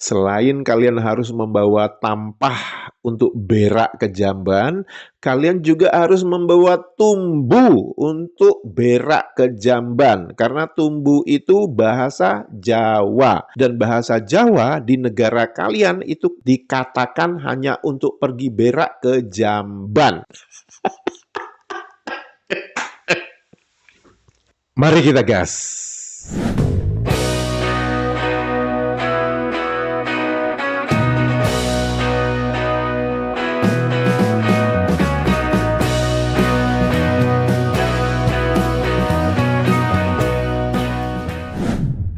Selain kalian harus membawa tampah untuk berak ke jamban, kalian juga harus membawa tumbu untuk berak ke jamban. Karena tumbu itu bahasa Jawa. Dan bahasa Jawa di negara kalian itu dikatakan hanya untuk pergi berak ke jamban. Mari kita gas.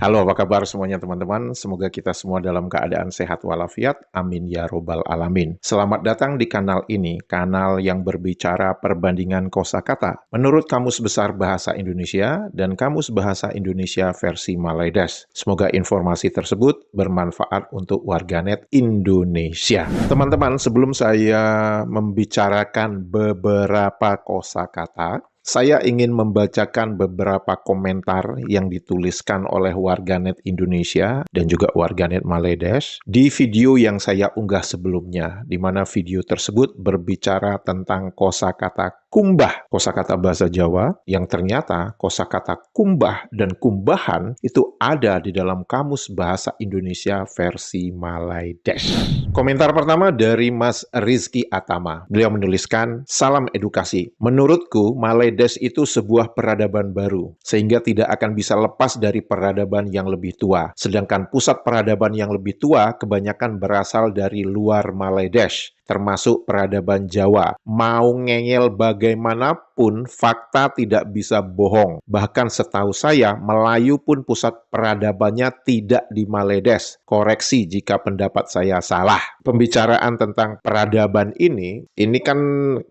Halo, apa kabar semuanya teman-teman? Semoga kita semua dalam keadaan sehat walafiat. Amin ya robbal alamin. Selamat datang di kanal ini, kanal yang berbicara perbandingan kosakata menurut Kamus Besar Bahasa Indonesia dan Kamus Bahasa Indonesia versi Malay Dash. Semoga informasi tersebut bermanfaat untuk warganet Indonesia. Teman-teman, sebelum saya membicarakan beberapa kosakata, saya ingin membacakan beberapa komentar yang dituliskan oleh warganet Indonesia dan juga warganet Malay Dash di video yang saya unggah sebelumnya, di mana video tersebut berbicara tentang kosakata kumbah, kosakata bahasa Jawa, yang ternyata kosakata kumbah dan kumbahan itu ada di dalam Kamus Bahasa Indonesia versi Malay Dash. Komentar pertama dari Mas Rizky Atama. Beliau menuliskan, salam edukasi. Menurutku, Malay Dash itu sebuah peradaban baru, sehingga tidak akan bisa lepas dari peradaban yang lebih tua. Sedangkan pusat peradaban yang lebih tua kebanyakan berasal dari luar Malay Dash, termasuk peradaban Jawa. Mau ngeyel bagaimanapun, fakta tidak bisa bohong. Bahkan setahu saya, Melayu pun pusat peradabannya tidak di Malay Dash. Koreksi jika pendapat saya salah. Pembicaraan tentang peradaban ini kan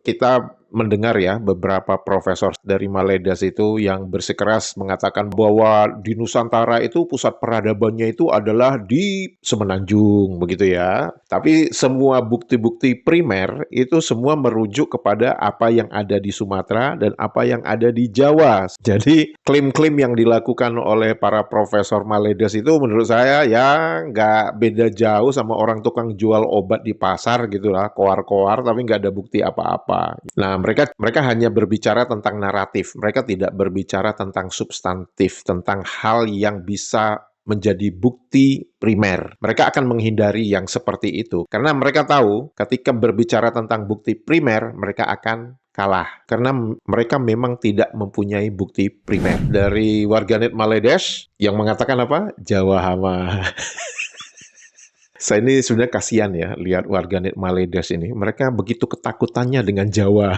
kita mendengar ya beberapa profesor dari Malay Dash itu yang bersikeras mengatakan bahwa di Nusantara itu pusat peradabannya itu adalah di Semenanjung, begitu ya. Tapi semua bukti-bukti primer itu semua merujuk kepada apa yang ada di Sumatera dan apa yang ada di Jawa. Jadi klaim-klaim yang dilakukan oleh para profesor Malay Dash itu menurut saya ya nggak beda jauh sama orang tukang jual obat di pasar gitu lah, koar-koar tapi nggak ada bukti apa-apa. Nah, mereka hanya berbicara tentang naratif. Mereka tidak berbicara tentang substantif, tentang hal yang bisa menjadi bukti primer. Mereka akan menghindari yang seperti itu. Karena mereka tahu ketika berbicara tentang bukti primer, mereka akan kalah. Karena mereka memang tidak mempunyai bukti primer. Dari warganet Malay Dash yang mengatakan apa? Jawa hama. Saya ini sebenarnya kasihan ya lihat warganet Malay Dash ini. Mereka begitu ketakutannya dengan Jawa.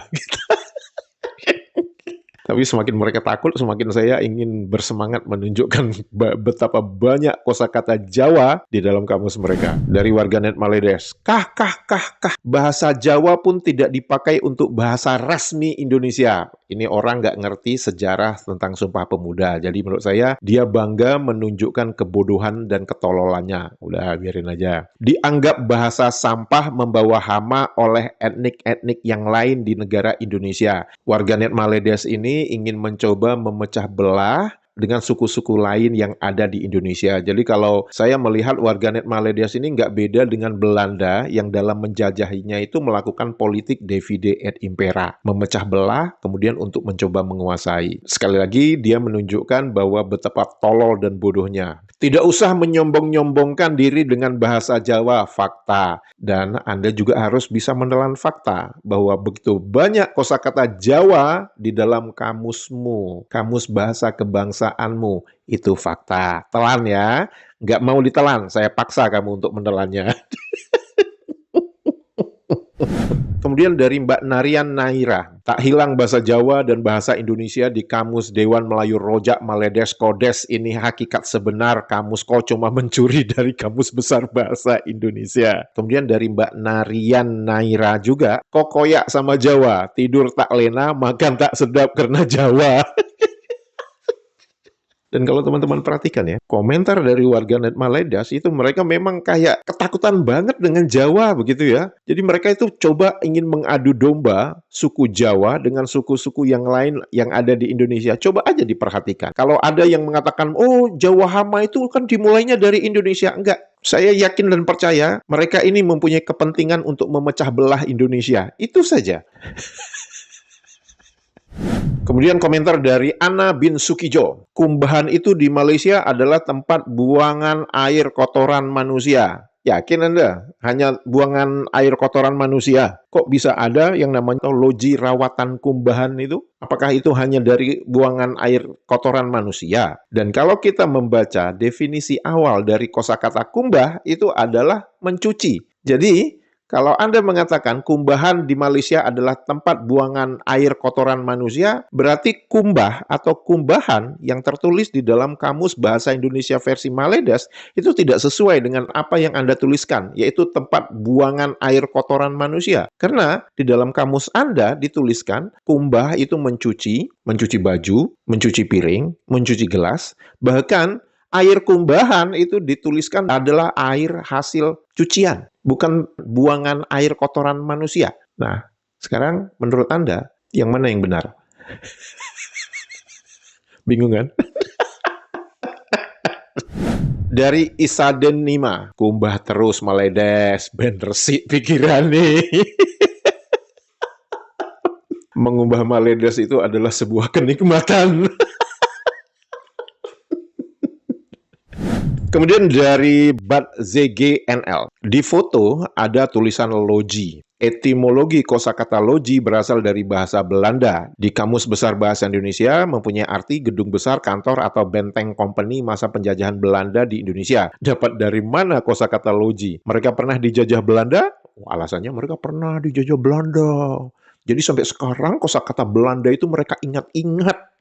Tapi semakin mereka takut, semakin saya ingin bersemangat menunjukkan betapa banyak kosakata Jawa di dalam kamus mereka. Dari warganet Malay Dash. Kah. Bahasa Jawa pun tidak dipakai untuk bahasa resmi Indonesia. Ini orang nggak ngerti sejarah tentang Sumpah Pemuda. Jadi menurut saya, dia bangga menunjukkan kebodohan dan ketololannya. Udah, biarin aja. Dianggap bahasa sampah membawa hama oleh etnik-etnik yang lain di negara Indonesia. Warganet Malay Dash ini ingin mencoba memecah belah dengan suku-suku lain yang ada di Indonesia. Jadi kalau saya melihat warganet Malay Dash ini nggak beda dengan Belanda yang dalam menjajahinya itu melakukan politik divide et impera. Memecah belah, kemudian untuk mencoba menguasai. Sekali lagi, dia menunjukkan bahwa betapa tolol dan bodohnya. Tidak usah menyombong-nyombongkan diri dengan bahasa Jawa, fakta. Dan Anda juga harus bisa menelan fakta bahwa begitu banyak kosakata Jawa di dalam kamusmu, kamus bahasa kebangsaanmu, itu fakta. Telan ya, nggak mau ditelan, saya paksa kamu untuk menelannya. Kemudian dari Mbak Narian Naira, tak hilang bahasa Jawa dan bahasa Indonesia di Kamus Dewan Melayu Rojak Malay Dash Kodes. Ini hakikat sebenar, kamus kau cuma mencuri dari Kamus Besar Bahasa Indonesia. Kemudian dari Mbak Narian Naira juga, kok koyak sama Jawa, tidur tak lena, makan tak sedap karena Jawa. Dan kalau teman-teman perhatikan ya, komentar dari warganet Malay Dash itu mereka memang kayak ketakutan banget dengan Jawa begitu ya. Jadi mereka itu coba ingin mengadu domba suku Jawa dengan suku-suku yang lain yang ada di Indonesia. Coba aja diperhatikan. Kalau ada yang mengatakan, oh Jawa hama itu kan dimulainya dari Indonesia. Enggak. Saya yakin dan percaya mereka ini mempunyai kepentingan untuk memecah belah Indonesia. Itu saja. Kemudian komentar dari Ana bin Sukijo. Kumbahan itu di Malaysia adalah tempat buangan air kotoran manusia. Yakin Anda? Hanya buangan air kotoran manusia. Kok bisa ada yang namanya loji rawatan kumbahan itu? Apakah itu hanya dari buangan air kotoran manusia? Dan kalau kita membaca definisi awal dari kosakata kumbah, itu adalah mencuci. Jadi, kalau Anda mengatakan kumbahan di Malaysia adalah tempat buangan air kotoran manusia, berarti kumbah atau kumbahan yang tertulis di dalam Kamus Bahasa Indonesia versi Maledas itu tidak sesuai dengan apa yang Anda tuliskan, yaitu tempat buangan air kotoran manusia. Karena di dalam kamus Anda dituliskan kumbah itu mencuci baju, mencuci piring, mencuci gelas, bahkan air kumbahan itu dituliskan adalah air hasil cucian, bukan buangan air kotoran manusia. Nah, sekarang menurut Anda, yang mana yang benar? Bingung kan? Dari Isaden Nima, kumbah terus Maledes, ben resik pikiran nih. Mengumbah Maledes itu adalah sebuah kenikmatan. Kemudian dari Bad ZGNL, di foto ada tulisan loji. Etimologi kosakata loji berasal dari bahasa Belanda. Di Kamus Besar Bahasa Indonesia mempunyai arti gedung besar, kantor, atau benteng company masa penjajahan Belanda di Indonesia. Dapat dari mana kosakata loji? Mereka pernah dijajah Belanda? Alasannya mereka pernah dijajah Belanda. Jadi sampai sekarang kosakata Belanda itu mereka ingat-ingat.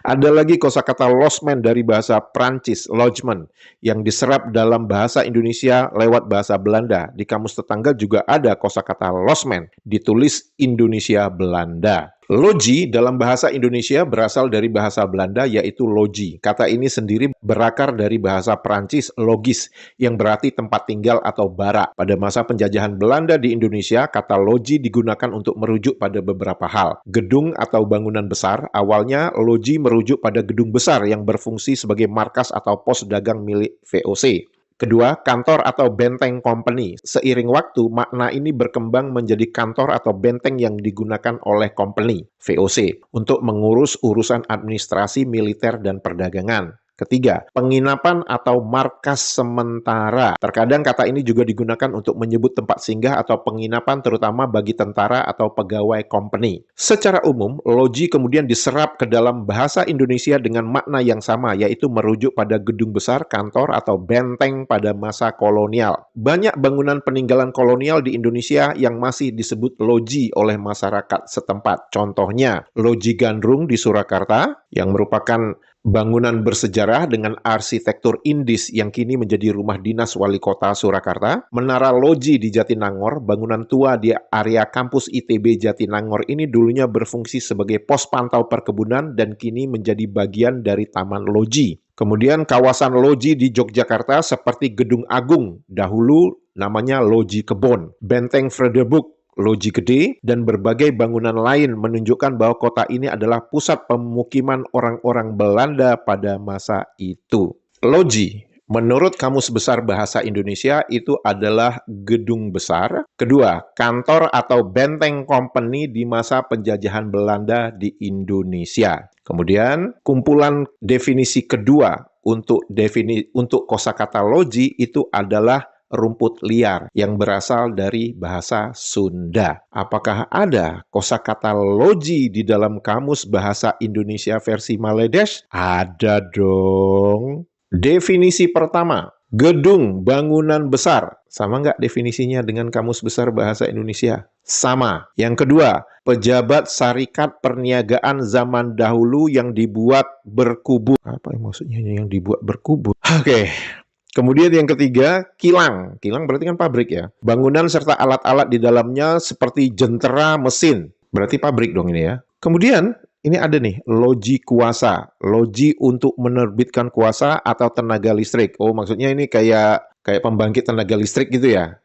Ada lagi kosakata lodgement dari bahasa Prancis, logement, yang diserap dalam bahasa Indonesia lewat bahasa Belanda. Di kamus tetangga juga ada kosakata lodgement, ditulis Indonesia Belanda. Loji dalam bahasa Indonesia berasal dari bahasa Belanda yaitu loji. Kata ini sendiri berakar dari bahasa Prancis logis yang berarti tempat tinggal atau barak. Pada masa penjajahan Belanda di Indonesia, kata loji digunakan untuk merujuk pada beberapa hal. Gedung atau bangunan besar, awalnya loji merujuk pada gedung besar yang berfungsi sebagai markas atau pos dagang milik VOC. Kedua, kantor atau benteng company. Seiring waktu, makna ini berkembang menjadi kantor atau benteng yang digunakan oleh company, VOC, untuk mengurus urusan administrasi, militer, dan perdagangan. Ketiga, penginapan atau markas sementara. Terkadang kata ini juga digunakan untuk menyebut tempat singgah atau penginapan terutama bagi tentara atau pegawai company. Secara umum, loji kemudian diserap ke dalam bahasa Indonesia dengan makna yang sama, yaitu merujuk pada gedung besar, kantor, atau benteng pada masa kolonial. Banyak bangunan peninggalan kolonial di Indonesia yang masih disebut loji oleh masyarakat setempat. Contohnya, Loji Gandrung di Surakarta, yang merupakan bangunan bersejarah dengan arsitektur Indis yang kini menjadi rumah dinas wali kota Surakarta. Menara Loji di Jatinangor, bangunan tua di area kampus ITB Jatinangor ini dulunya berfungsi sebagai pos pantau perkebunan dan kini menjadi bagian dari Taman Loji. Kemudian kawasan loji di Yogyakarta seperti Gedung Agung, dahulu namanya Loji Kebon, Benteng Frederik, Loji Gede, dan berbagai bangunan lain menunjukkan bahwa kota ini adalah pusat pemukiman orang-orang Belanda pada masa itu. Loji, menurut Kamus Besar Bahasa Indonesia, itu adalah gedung besar. Kedua, kantor atau benteng company di masa penjajahan Belanda di Indonesia. Kemudian, kumpulan definisi kedua untuk kosakata loji itu adalah rumput liar yang berasal dari bahasa Sunda. Apakah ada kosakata loji di dalam Kamus Bahasa Indonesia versi Maledes? Ada dong. Definisi pertama, gedung bangunan besar. Sama nggak definisinya dengan Kamus Besar Bahasa Indonesia? Sama. Yang kedua, pejabat syarikat perniagaan zaman dahulu yang dibuat berkubu. Apa yang maksudnya yang dibuat berkubu? Oke. Kemudian yang ketiga, kilang. Kilang berarti kan pabrik ya. Bangunan serta alat-alat di dalamnya seperti jentera mesin. Berarti pabrik dong ini ya. Kemudian ini ada nih, loji kuasa. Loji untuk menerbitkan kuasa atau tenaga listrik. Oh, maksudnya ini kayak pembangkit tenaga listrik gitu ya.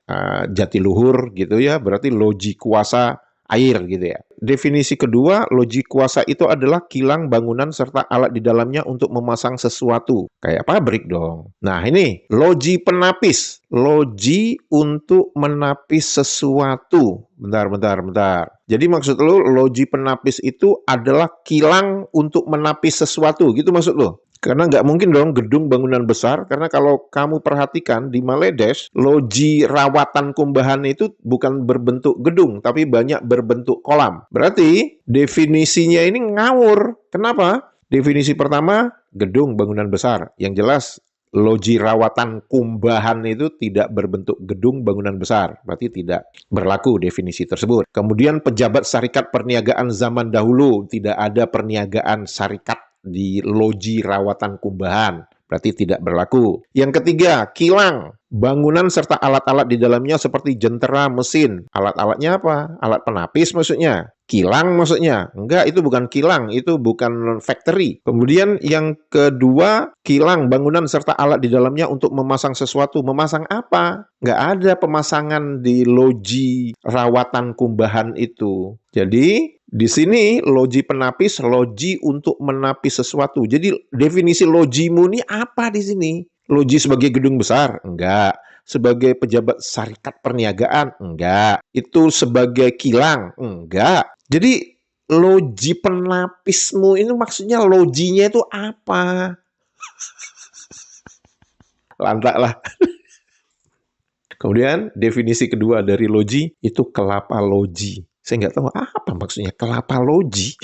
Jatiluhur gitu ya. Berarti loji kuasa air gitu ya. Definisi kedua, loji kuasa itu adalah kilang bangunan serta alat di dalamnya untuk memasang sesuatu. Kayak pabrik dong. Nah ini, loji penapis. Loji untuk menapis sesuatu. Bentar. Jadi maksud lu, loji penapis itu adalah kilang untuk menapis sesuatu. Gitu maksud lu? Karena nggak mungkin dong gedung bangunan besar, karena kalau kamu perhatikan di Maledes, loji rawatan kumbahan itu bukan berbentuk gedung, tapi banyak berbentuk kolam. Berarti definisinya ini ngawur. Kenapa? Definisi pertama, gedung bangunan besar. Yang jelas, loji rawatan kumbahan itu tidak berbentuk gedung bangunan besar. Berarti tidak berlaku definisi tersebut. Kemudian pejabat syarikat perniagaan zaman dahulu, tidak ada perniagaan syarikat di loji rawatan kumbahan, berarti tidak berlaku. Yang ketiga, kilang, bangunan serta alat-alat di dalamnya seperti jentera, mesin. Alat-alatnya apa? Alat penapis maksudnya. Kilang maksudnya. Enggak, itu bukan kilang, itu bukan factory. Kemudian yang kedua, kilang, bangunan serta alat di dalamnya untuk memasang sesuatu. Memasang apa? Enggak ada pemasangan di loji rawatan kumbahan itu. Jadi, di sini loji penapis, loji untuk menapis sesuatu. Jadi definisi lojimu ini apa di sini? Loji sebagai gedung besar? Enggak. Sebagai pejabat syarikat perniagaan? Enggak. Itu sebagai kilang? Enggak. Jadi loji penapismu ini maksudnya lojinya itu apa? Lantak lah. Kemudian definisi kedua dari loji itu kelapa loji. Saya nggak tahu apa maksudnya kelapa loji.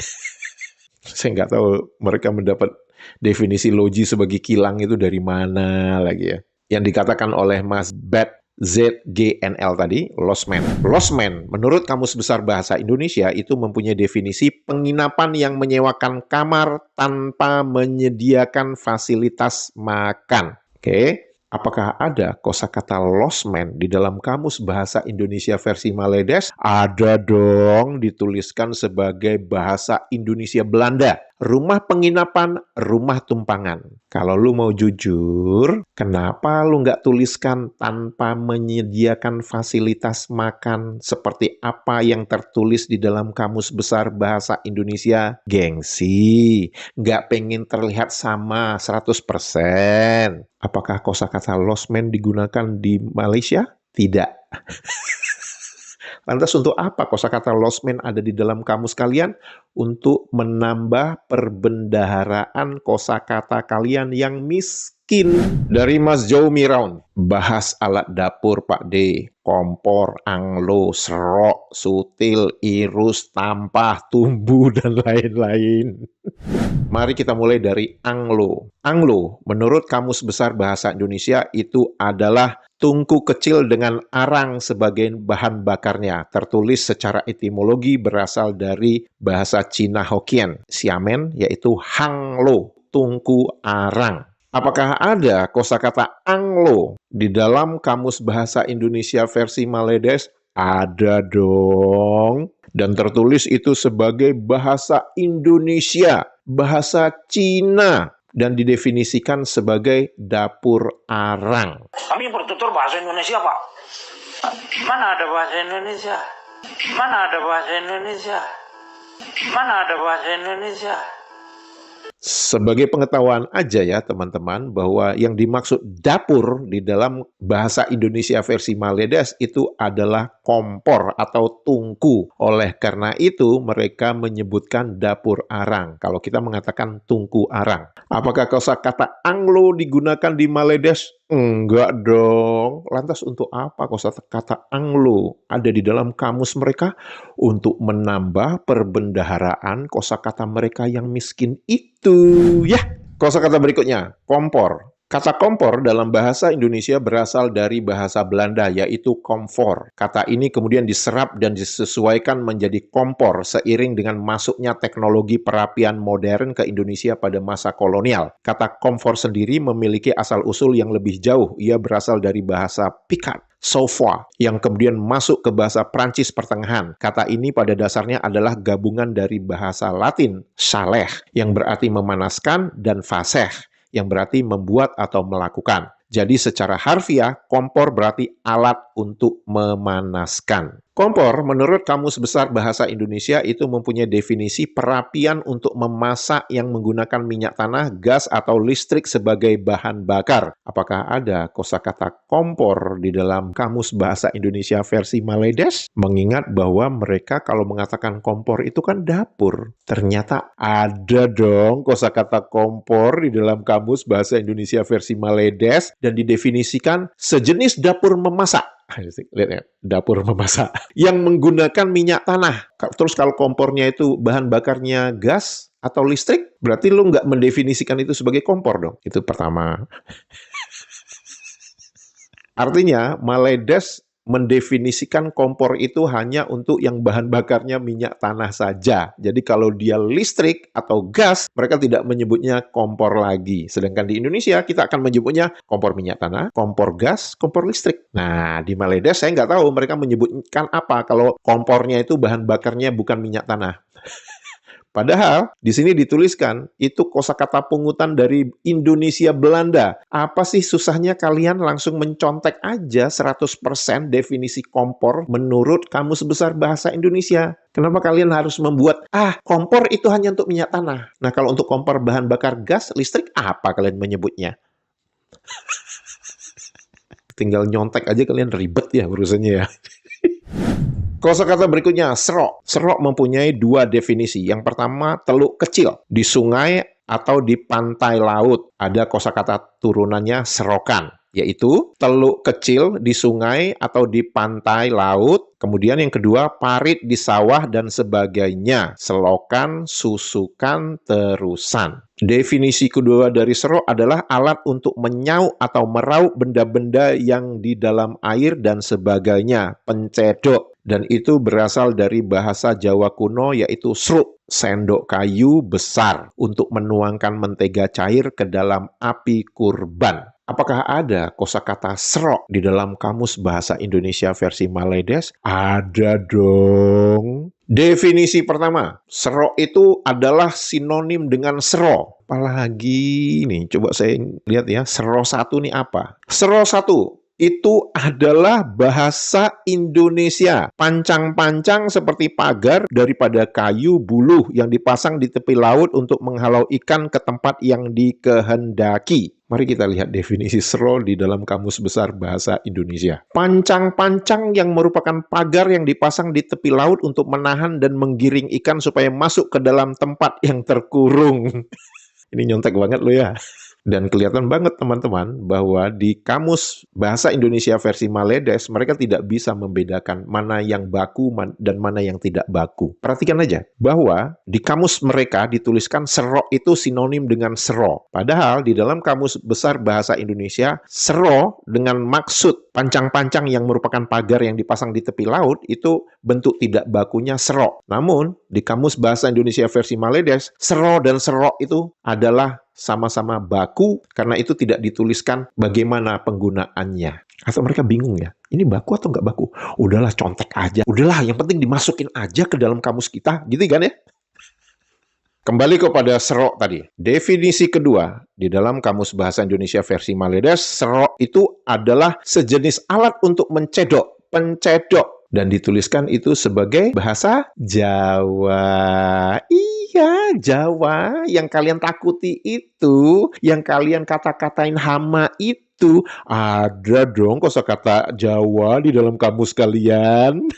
Saya nggak tahu mereka mendapat definisi loji sebagai kilang itu dari mana lagi ya. Yang dikatakan oleh Mas Bat ZGNL tadi, losmen. Losmen, menurut Kamus Besar Bahasa Indonesia, itu mempunyai definisi penginapan yang menyewakan kamar tanpa menyediakan fasilitas makan. Oke. Apakah ada kosakata losmen di dalam Kamus Bahasa Indonesia versi Maledes? Ada dong, dituliskan sebagai bahasa Indonesia Belanda. Rumah penginapan, rumah tumpangan. Kalau lu mau jujur, kenapa lu nggak tuliskan tanpa menyediakan fasilitas makan seperti apa yang tertulis di dalam Kamus Besar Bahasa Indonesia? Gengsi, nggak pengen terlihat sama 100%. Apakah kosakata losmen digunakan di Malaysia? Tidak. Lantas untuk apa kosakata losmen ada di dalam kamus kalian? Untuk menambah perbendaharaan kosakata kalian yang miskin. Dari Mas Joe Miraun, bahas alat dapur Pak D, kompor, anglo, serok, sutil, irus, tampah, tumbu, dan lain-lain. Mari kita mulai dari anglo. Anglo, menurut Kamus Besar Bahasa Indonesia, itu adalah tungku kecil dengan arang sebagai bahan bakarnya. Tertulis secara etimologi berasal dari bahasa Cina Hokkien, Xiamen, yaitu hanglo, tungku arang. Apakah ada kosakata anglo di dalam Kamus Bahasa Indonesia versi Maledes? Ada dong. Dan tertulis itu sebagai bahasa Indonesia, bahasa Cina, dan didefinisikan sebagai dapur arang. Kami bertutur bahasa Indonesia, Pak. Mana ada bahasa Indonesia? Mana ada bahasa Indonesia? Mana ada bahasa Indonesia? Sebagai pengetahuan aja ya teman-teman, bahwa yang dimaksud dapur di dalam bahasa Indonesia versi Maledes itu adalah kompor atau tungku. Oleh karena itu mereka menyebutkan dapur arang. Kalau kita mengatakan tungku arang. Apakah kosakata anglo digunakan di Maledes? Enggak dong. Lantas untuk apa kosakata anglo ada di dalam kamus mereka? Untuk menambah perbendaharaan kosakata mereka yang miskin itu. Ya, kosakata berikutnya, kompor. Kata kompor dalam bahasa Indonesia berasal dari bahasa Belanda, yaitu komfor. Kata ini kemudian diserap dan disesuaikan menjadi kompor seiring dengan masuknya teknologi perapian modern ke Indonesia pada masa kolonial. Kata komfor sendiri memiliki asal-usul yang lebih jauh. Ia berasal dari bahasa Picard, chauffe, yang kemudian masuk ke bahasa Prancis pertengahan. Kata ini pada dasarnya adalah gabungan dari bahasa Latin, saleh, yang berarti memanaskan, dan faseh, yang berarti membuat atau melakukan. Jadi secara harfiah, kompor berarti alat untuk memanaskan. Kompor, menurut Kamus Besar Bahasa Indonesia, itu mempunyai definisi perapian untuk memasak yang menggunakan minyak tanah, gas, atau listrik sebagai bahan bakar. Apakah ada kosakata kompor di dalam Kamus Bahasa Indonesia versi Maledes? Mengingat bahwa mereka kalau mengatakan kompor itu kan dapur. Ternyata ada dong kosakata kompor di dalam Kamus Bahasa Indonesia versi Maledes dan didefinisikan sejenis dapur memasak. Lihat ya, dapur memasak yang menggunakan minyak tanah. Terus kalau kompornya itu bahan bakarnya gas atau listrik, berarti lu nggak mendefinisikan itu sebagai kompor dong. Itu pertama. Artinya, Maledes mendefinisikan kompor itu hanya untuk yang bahan bakarnya minyak tanah saja. Jadi kalau dia listrik atau gas, mereka tidak menyebutnya kompor lagi. Sedangkan di Indonesia, kita akan menyebutnya kompor minyak tanah, kompor gas, kompor listrik. Nah, di Maledes saya nggak tahu mereka menyebutkan apa kalau kompornya itu bahan bakarnya bukan minyak tanah. Padahal di sini dituliskan itu kosakata pungutan dari Indonesia Belanda. Apa sih susahnya kalian langsung mencontek aja 100% definisi kompor menurut Kamus Besar Bahasa Indonesia? Kenapa kalian harus membuat, kompor itu hanya untuk minyak tanah. Nah, kalau untuk kompor bahan bakar gas, listrik, apa kalian menyebutnya? Tinggal nyontek aja kalian ribet ya urusannya ya. Kosakata berikutnya, serok. Serok mempunyai dua definisi. Yang pertama, teluk kecil. Di sungai atau di pantai laut. Ada kosakata turunannya serokan, yaitu teluk kecil di sungai atau di pantai laut. Kemudian yang kedua, parit di sawah dan sebagainya. Selokan, susukan, terusan. Definisi kedua dari serok adalah alat untuk menyauk atau meraup benda-benda yang di dalam air dan sebagainya. Pencedok. Dan itu berasal dari bahasa Jawa kuno yaitu sruk, sendok kayu besar untuk menuangkan mentega cair ke dalam api kurban. Apakah ada kosakata serok di dalam Kamus Bahasa Indonesia versi Maledes? Ada dong. Definisi pertama, serok itu adalah sinonim dengan sero. Apalagi nih, coba saya lihat ya, sero satu nih apa? Sero satu itu adalah bahasa Indonesia. Pancang-pancang seperti pagar daripada kayu buluh yang dipasang di tepi laut untuk menghalau ikan ke tempat yang dikehendaki. Mari kita lihat definisi sero di dalam Kamus Besar Bahasa Indonesia. Pancang-pancang yang merupakan pagar yang dipasang di tepi laut untuk menahan dan menggiring ikan supaya masuk ke dalam tempat yang terkurung. Ini nyontek banget loh ya. Dan kelihatan banget teman-teman bahwa di Kamus Bahasa Indonesia versi Maledes mereka tidak bisa membedakan mana yang baku dan mana yang tidak baku. Perhatikan aja bahwa di kamus mereka dituliskan serok itu sinonim dengan sero. Padahal di dalam Kamus Besar Bahasa Indonesia sero dengan maksud pancang-pancang yang merupakan pagar yang dipasang di tepi laut itu bentuk tidak bakunya serok. Namun di Kamus Bahasa Indonesia versi Maledes sero dan serok itu adalah sama-sama baku, karena itu tidak dituliskan bagaimana penggunaannya. Atau mereka bingung ya, ini baku atau nggak baku? Udahlah, contek aja. Udahlah, yang penting dimasukin aja ke dalam kamus kita. Gitu kan ya? Kembali kepada serok tadi. Definisi kedua, di dalam Kamus Bahasa Indonesia versi Maledes, serok itu adalah sejenis alat untuk mencedok, pencedok. Dan dituliskan itu sebagai bahasa Jawa. Iya, Jawa. Yang kalian takuti itu, yang kalian kata-katain hama itu, ada dong kosakata Jawa di dalam kamus kalian.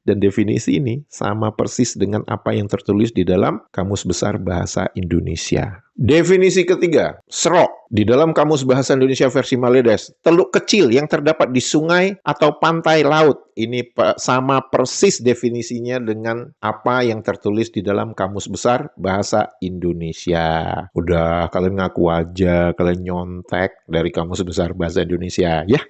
Dan definisi ini sama persis dengan apa yang tertulis di dalam Kamus Besar Bahasa Indonesia. Definisi ketiga, serok. Di dalam Kamus Bahasa Indonesia versi Maledes, teluk kecil yang terdapat di sungai atau pantai laut. Ini sama persis definisinya dengan apa yang tertulis di dalam Kamus Besar Bahasa Indonesia. Udah, kalian ngaku aja, kalian nyontek dari Kamus Besar Bahasa Indonesia, ya.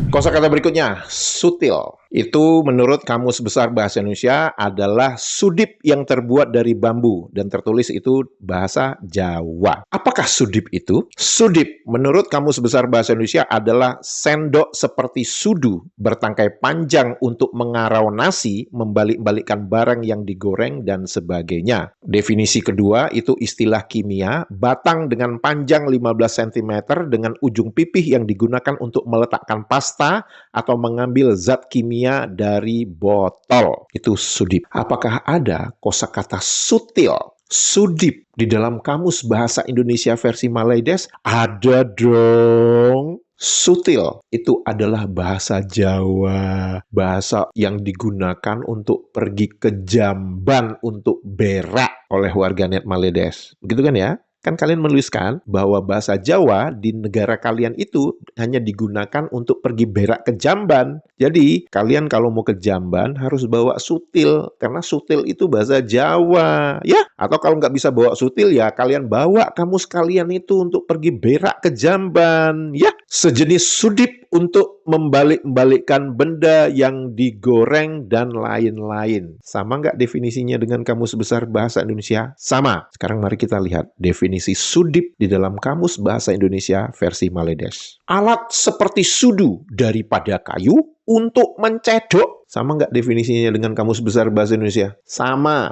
Kosakata berikutnya, sutil. Itu menurut Kamus Besar Bahasa Indonesia adalah sudip yang terbuat dari bambu dan tertulis itu bahasa Jawa. Apakah sudip itu? Sudip menurut Kamus Besar Bahasa Indonesia adalah sendok seperti sudu bertangkai panjang untuk mengarau nasi, membalik-balikkan barang yang digoreng dan sebagainya. Definisi kedua itu istilah kimia, batang dengan panjang 15 cm dengan ujung pipih yang digunakan untuk meletakkan pasta atau mengambil zat kimia dari botol. Itu sudip. Apakah ada kosakata sutil, sudip di dalam Kamus Bahasa Indonesia versi Malaydes? Ada dong. Sutil itu adalah bahasa Jawa, bahasa yang digunakan untuk pergi ke jamban untuk berak oleh warganet Malaydes. Begitu kan ya? Kan kalian menuliskan bahwa bahasa Jawa di negara kalian itu hanya digunakan untuk pergi berak ke jamban. Jadi, kalian kalau mau ke jamban harus bawa sutil, karena sutil itu bahasa Jawa. Ya, atau kalau nggak bisa bawa sutil ya kalian bawa kamus kalian itu untuk pergi berak ke jamban. Ya, sejenis sudip untuk membalik-balikkan benda yang digoreng dan lain-lain. Sama nggak definisinya dengan Kamus Besar Bahasa Indonesia? Sama. Sekarang mari kita lihat definisi sudip di dalam Kamus Bahasa Indonesia versi Malaydes. Alat seperti sudu daripada kayu untuk mencedok. Sama nggak definisinya dengan Kamus Besar Bahasa Indonesia? Sama.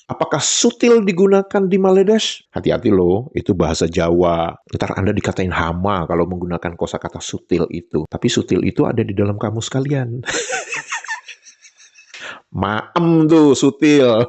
Apakah sutil digunakan di Malaydes? Hati-hati loh, itu bahasa Jawa. Ntar Anda dikatain hama kalau menggunakan kosakata sutil itu. Tapi sutil itu ada di dalam kamus kalian. Maem tuh, sutil.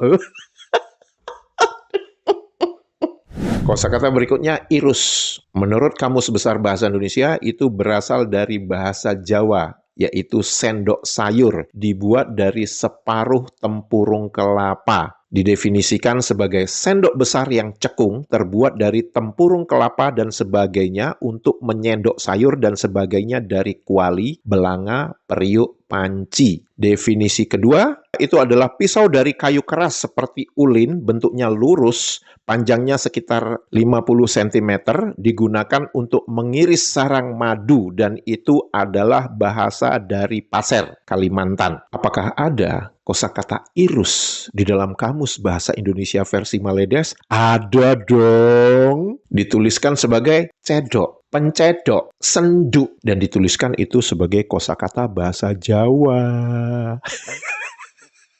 Kosakata berikutnya, irus. Menurut Kamus Besar Bahasa Indonesia, itu berasal dari bahasa Jawa, yaitu sendok sayur, dibuat dari separuh tempurung kelapa. Didefinisikan sebagai sendok besar yang cekung, terbuat dari tempurung kelapa dan sebagainya untuk menyendok sayur dan sebagainya dari kuali, belanga, periuk, panci. Definisi kedua, itu adalah pisau dari kayu keras seperti ulin, bentuknya lurus, panjangnya sekitar 50 cm, digunakan untuk mengiris sarang madu, dan itu adalah bahasa dari Pasir, Kalimantan. Apakah ada kosakata irus di dalam Kamus Bahasa Indonesia versi Malaydes? Ada dong. Dituliskan sebagai cedok, pencedok, senduk, dan dituliskan itu sebagai kosakata bahasa Jawa.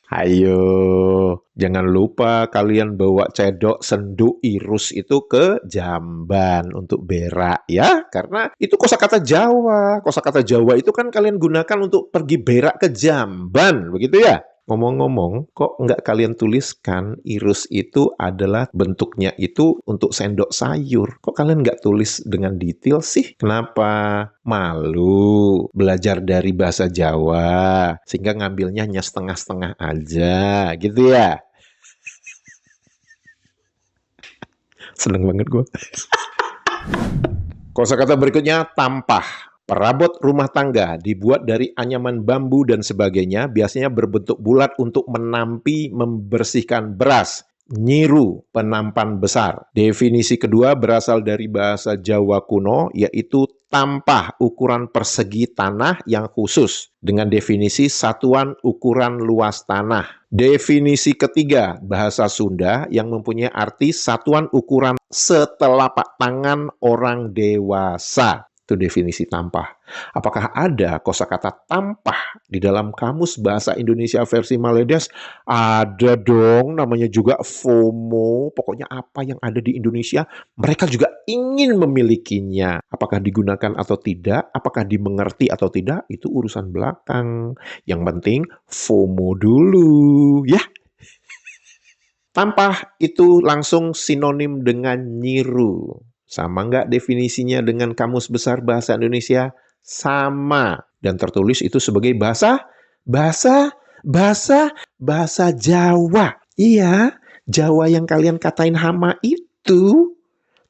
Ayo, jangan lupa kalian bawa cedok, senduk, irus itu ke jamban untuk berak ya, karena itu kosakata Jawa. Kosakata Jawa itu kan kalian gunakan untuk pergi berak ke jamban, begitu ya? Ngomong-ngomong, kok nggak kalian tuliskan irus itu adalah bentuknya itu untuk sendok sayur? Kok kalian nggak tulis dengan detail sih? Kenapa? Malu belajar dari bahasa Jawa, sehingga ngambilnya hanya setengah-setengah aja, gitu ya? Seneng banget gue. Kosakata berikutnya, tampah. Perabot rumah tangga dibuat dari anyaman bambu dan sebagainya, biasanya berbentuk bulat untuk menampi, membersihkan beras. Nyiru, penampan besar. Definisi kedua berasal dari bahasa Jawa kuno, yaitu tampah, ukuran persegi tanah yang khusus, dengan definisi satuan ukuran luas tanah. Definisi ketiga, bahasa Sunda yang mempunyai arti satuan ukuran setelapak tangan orang dewasa. Itu definisi tampah. Apakah ada kosakata tampah di dalam Kamus Bahasa Indonesia versi Malaydes? Ada dong, namanya juga FOMO. Pokoknya apa yang ada di Indonesia, mereka juga ingin memilikinya. Apakah digunakan atau tidak, apakah dimengerti atau tidak, itu urusan belakang. Yang penting FOMO dulu, ya. Tampah itu langsung sinonim dengan nyiru. Sama nggak definisinya dengan Kamus Besar Bahasa Indonesia? Sama. Dan tertulis itu sebagai bahasa Jawa. Iya, Jawa yang kalian katain hama itu.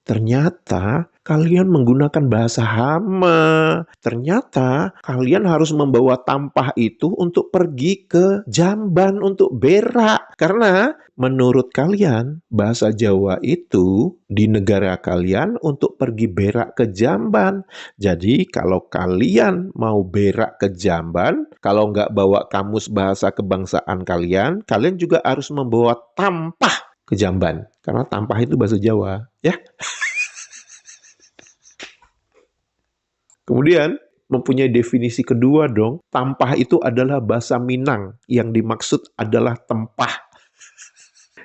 Ternyata kalian menggunakan bahasa hama. Ternyata kalian harus membawa tampah itu untuk pergi ke jamban untuk berak. Karena menurut kalian bahasa Jawa itu di negara kalian untuk pergi berak ke jamban. Jadi kalau kalian mau berak ke jamban, kalau nggak bawa kamus bahasa kebangsaan kalian, kalian juga harus membawa tampah ke jamban. Karena tampah itu bahasa Jawa, ya. Kemudian mempunyai definisi kedua dong. Tampah itu adalah bahasa Minang. Yang dimaksud adalah tempah.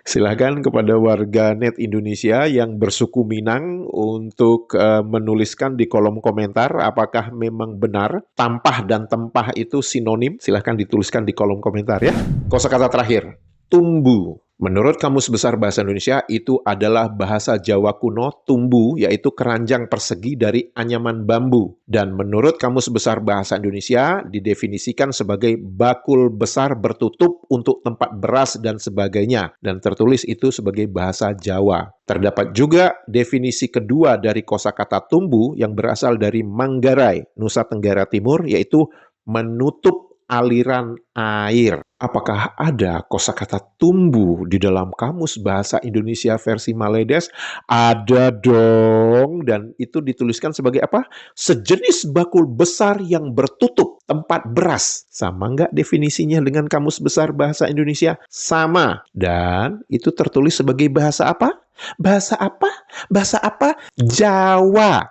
Silakan kepada warga net Indonesia yang bersuku Minang untuk menuliskan di kolom komentar apakah memang benar tampah dan tempah itu sinonim. Silakan dituliskan di kolom komentar ya. Kosakata terakhir, tumbu. Menurut Kamus Besar Bahasa Indonesia, itu adalah bahasa Jawa kuno tumbu, yaitu keranjang persegi dari anyaman bambu. Dan menurut Kamus Besar Bahasa Indonesia, didefinisikan sebagai bakul besar bertutup untuk tempat beras dan sebagainya. Dan tertulis itu sebagai bahasa Jawa. Terdapat juga definisi kedua dari kosakata tumbu yang berasal dari Manggarai, Nusa Tenggara Timur, yaitu menutup aliran air. Apakah ada kosakata tumbu di dalam Kamus Bahasa Indonesia versi Maledes? Ada dong, dan itu dituliskan sebagai apa? Sejenis bakul besar yang bertutup tempat beras. Sama nggak definisinya dengan Kamus Besar Bahasa Indonesia? Sama. Dan itu tertulis sebagai bahasa apa? Bahasa apa? Bahasa apa? Jawa.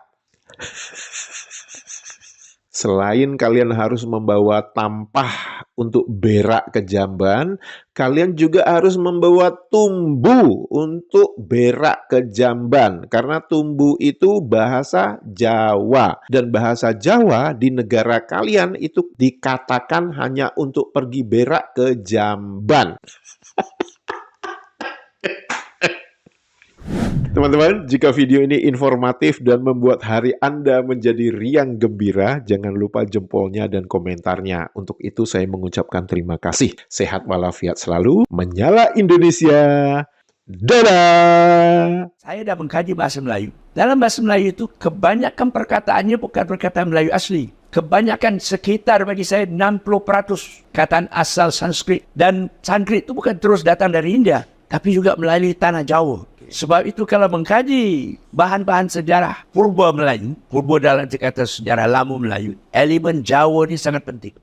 Selain kalian harus membawa tampah untuk berak ke jamban, kalian juga harus membawa tumbu untuk berak ke jamban. Karena tumbu itu bahasa Jawa. Dan bahasa Jawa di negara kalian itu dikatakan hanya untuk pergi berak ke jamban. Teman-teman, jika video ini informatif dan membuat hari Anda menjadi riang gembira, jangan lupa jempolnya dan komentarnya. Untuk itu saya mengucapkan terima kasih. Sehat walafiat selalu, menyala Indonesia. Dadah! Saya dah mengkaji bahasa Melayu. Dalam bahasa Melayu itu, kebanyakan perkataannya bukan perkataan Melayu asli. Kebanyakan sekitar bagi saya 60% kataan asal Sanskrit. Dan Sanskrit itu bukan terus datang dari India, tapi juga melalui tanah Jawa. Sebab itu kalau mengkaji bahan-bahan sejarah purba Melayu, purba dalam kata sejarah lama Melayu, elemen Jawa ini sangat penting.